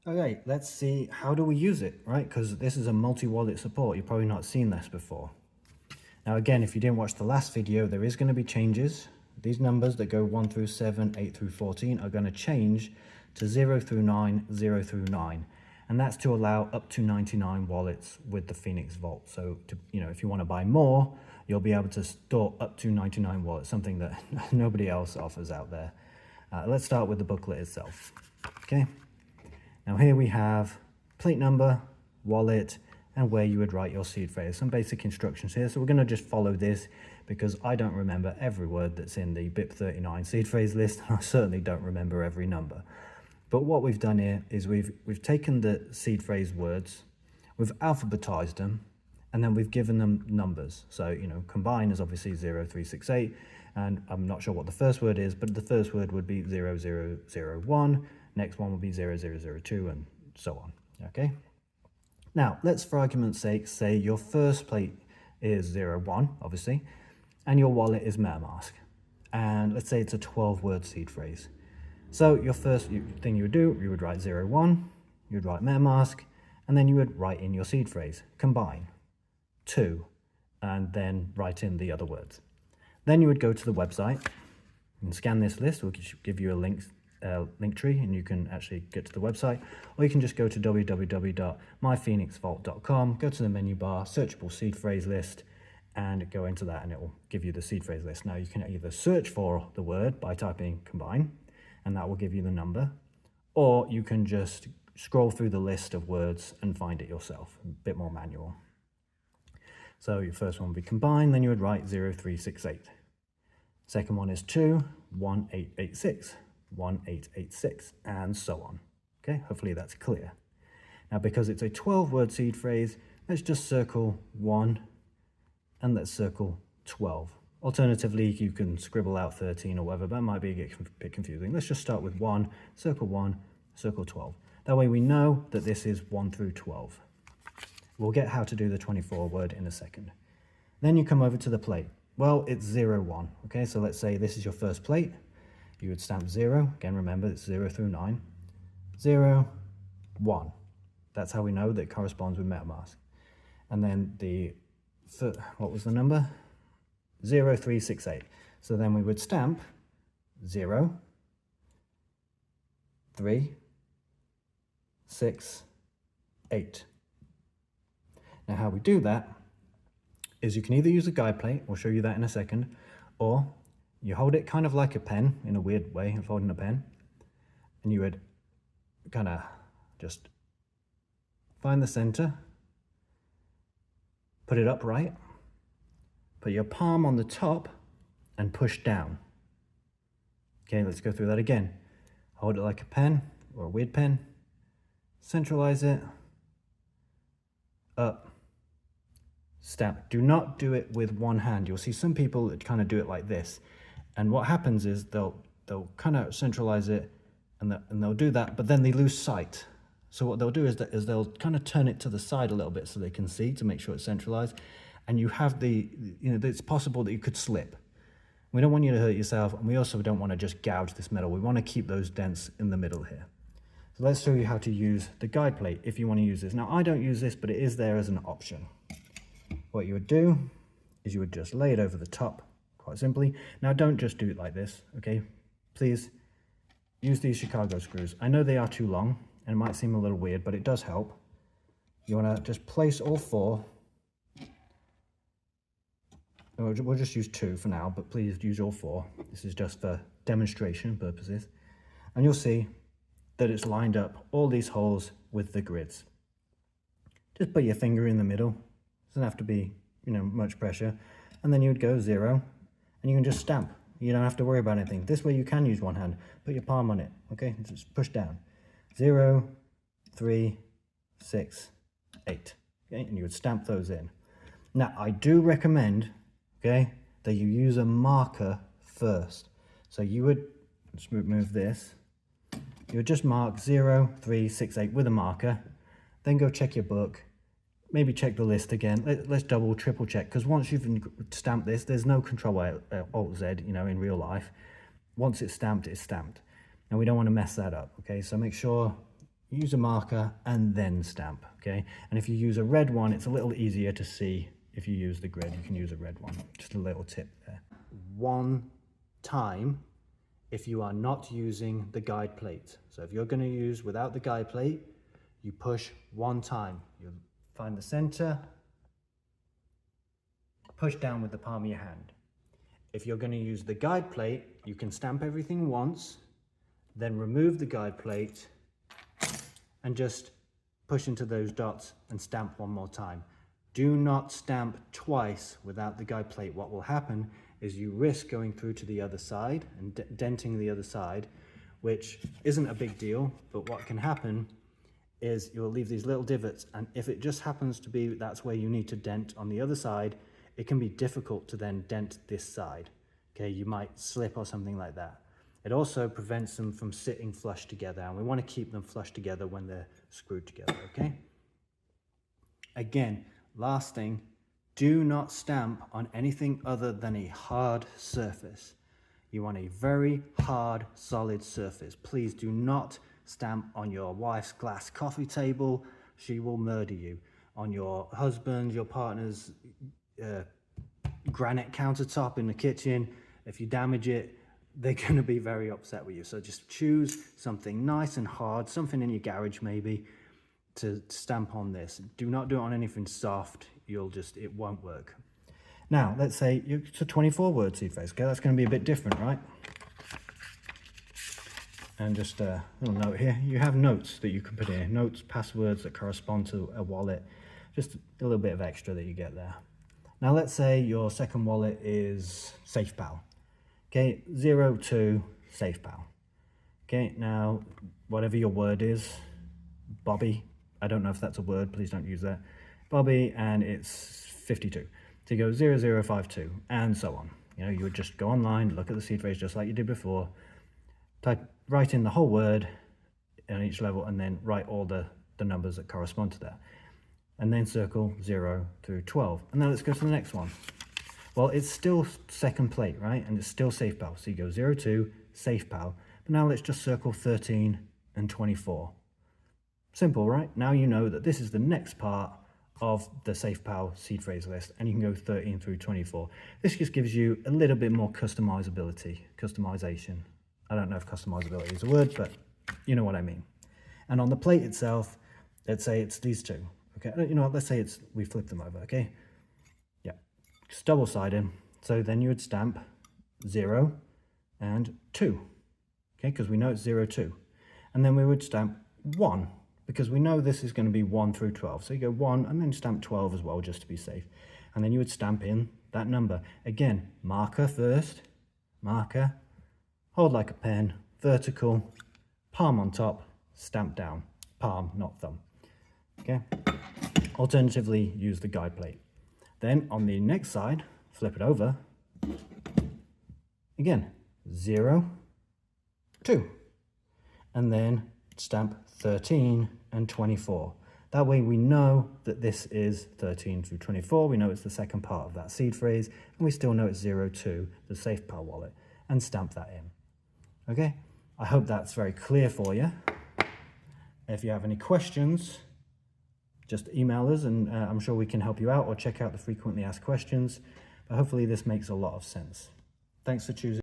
Okay, let's see, how do we use it, right? Because this is a multi-wallet support. You've probably not seen this before. Now, again, if you didn't watch the last video, there is going to be changes. These numbers that go 1 through 7, 8 through 14 are going to change to 0 through 9, 0 through 9. And that's to allow up to 99 wallets with the Phoenix Vault. So, if you want to buy more, you'll be able to store up to 99 wallets, something that nobody else offers out there. Let's start with the booklet itself. Okay. Now here we have plate number, wallet, and where you would write your seed phrase. Some basic instructions here. So we're going to just follow this because I don't remember every word that's in the BIP39 seed phrase list. I certainly don't remember every number. But what we've done here is we've taken the seed phrase words, we've alphabetized them, and then we've given them numbers. So, combine is obviously 0368, and I'm not sure what the first word is, but the first word would be 0001. Next one will be 0002 and so on, okay? Now, let's for argument's sake say your first plate is 01, obviously, and your wallet is MetaMask. And let's say it's a 12-word seed phrase. So your first thing you would do, you would write 01, you'd write MetaMask, and then you would write in your seed phrase, combine, 2, and then write in the other words. Then you would go to the website and scan this list. We'll give you a link tree and you can actually get to the website, or you can just go to www.myphoenixvault.com, go to the menu bar, searchable seed phrase list, and go into that and it will give you the seed phrase list. Now you can either search for the word by typing combine and that will give you the number, or you can just scroll through the list of words and find it yourself, a bit more manual. So your first one would be combine, then you would write 0368. Second one is 2, 1886. 1886, and so on. Okay, hopefully that's clear. Now, because it's a 12-word seed phrase, let's just circle 1 and let's circle 12. Alternatively, you can scribble out 13 or whatever, but it might be a bit confusing. Let's just start with 1, circle 12. That way we know that this is 1 through 12. We'll get how to do the 24 word in a second. Then you come over to the plate. Well, it's 01. Okay, so let's say this is your first plate. You would stamp 0. Again, remember, it's 0 through 9. 0, 1. That's how we know that it corresponds with MetaMask. And then what was the number? 0368. So then we would stamp 0, 3, 6, 8. Now how we do that is you can either use a guide plate, we'll show you that in a second, or you hold it kind of like a pen, in a weird way of holding a pen, and you would kind of just find the center, put it upright, put your palm on the top, and push down. Okay, let's go through that again. Hold it like a pen, or a weird pen, centralize it, up, stamp. Do not do it with one hand. You'll see some people that kind of do it like this. And what happens is they'll kind of centralize it and they'll do that, but then they lose sight. So what they'll do is they'll kind of turn it to the side a little bit so they can see, to make sure it's centralized. And you have it's possible that you could slip. We don't want you to hurt yourself, and we also don't want to just gouge this metal. We want to keep those dents in the middle here. So let's show you how to use the guide plate if you want to use this. Now, I don't use this, but it is there as an option. What you would do is you would just lay it over the top, quite simply. Now, don't just do it like this, okay? Please use these Chicago screws. I know they are too long, and it might seem a little weird, but it does help. You want to just place all 4. We'll just use 2 for now, but please use all 4. This is just for demonstration purposes. And you'll see that it's lined up all these holes with the grids. Just put your finger in the middle. Doesn't have to be, much pressure. And then you would go 0, and you can just stamp. You don't have to worry about anything. This way you can use one hand. Put your palm on it, okay? Just push down. 0, 3, 6, 8. Okay, and you would stamp those in. Now, I do recommend, okay, that you use a marker first. So you would, let's move this. You would just mark 0, 3, 6, 8 with a marker. Then go check your book. Maybe check the list again. Let's double, triple check, because once you've stamped this, there's no Control-Alt-Z, in real life. Once it's stamped, it's stamped. And we don't want to mess that up, okay? So make sure use a marker and then stamp, okay? And if you use a red one, it's a little easier to see. If you use the grid, you can use a red one. Just a little tip there. One time if you are not using the guide plate. So if you're going to use without the guide plate, you push one time. You find the center, push down with the palm of your hand. If you're going to use the guide plate, you can stamp everything once, then remove the guide plate and just push into those dots and stamp one more time. Do not stamp twice without the guide plate. What will happen is you risk going through to the other side and denting the other side, which isn't a big deal, but what can happen is you'll leave these little divots, and if it just happens to be that's where you need to dent on the other side, it can be difficult to then dent this side. Okay, you might slip or something like that. It also prevents them from sitting flush together, and we want to keep them flush together when they're screwed together, okay? Again, last thing, do not stamp on anything other than a hard surface. You want a very hard, solid surface. Please do not stamp on your wife's glass coffee table. She will murder you. On your husband, your partner's granite countertop in the kitchen, if you damage it, they're going to be very upset with you. So just choose something nice and hard, something in your garage maybe, to stamp on this. Do not do it on anything soft. It won't work. Now, let's say it's a 24 word seed phrase. Okay, that's going to be a bit different, right? And just a little note here. You have notes that you can put in. Notes, passwords that correspond to a wallet. Just a little bit of extra that you get there. Now, let's say your second wallet is SafePal. Okay, 02 SafePal. Okay, now, whatever your word is, Bobby, I don't know if that's a word, please don't use that. Bobby, and it's 52. So you go 0052, and so on. You know, you would just go online, look at the seed phrase just like you did before, write in the whole word on each level, and then write all the numbers that correspond to that. And then circle 0 through 12. And then let's go to the next one. Well, it's still second plate, right? And it's still SafePal. So you go 02, SafePal. But now let's just circle 13 and 24. Simple, right? Now you know that this is the next part of the SafePal seed phrase list, and you can go 13 through 24. This just gives you a little bit more customization. I don't know if customizability is a word, but you know what I mean. And on the plate itself, let's say it's these two. Okay, you know what, let's say we flip them over, okay? Yeah, it's double-sided. So then you would stamp 0 and 2, okay, because we know it's 02. And then we would stamp 1, because we know this is going to be 1 through 12. So you go 1 and then stamp 12 as well, just to be safe. And then you would stamp in that number. Again, marker first, marker, hold like a pen, vertical, palm on top, stamp down. Palm, not thumb. Okay? Alternatively, use the guide plate. Then on the next side, flip it over. Again, 0, 2. And then stamp 13 and 24. That way we know that this is 13 through 24. We know it's the second part of that seed phrase, and we still know it's 02, the SafePal wallet, and stamp that in. Okay? I hope that's very clear for you. If you have any questions, just email us, and I'm sure we can help you out, or check out the frequently asked questions. But hopefully this makes a lot of sense. Thanks for choosing.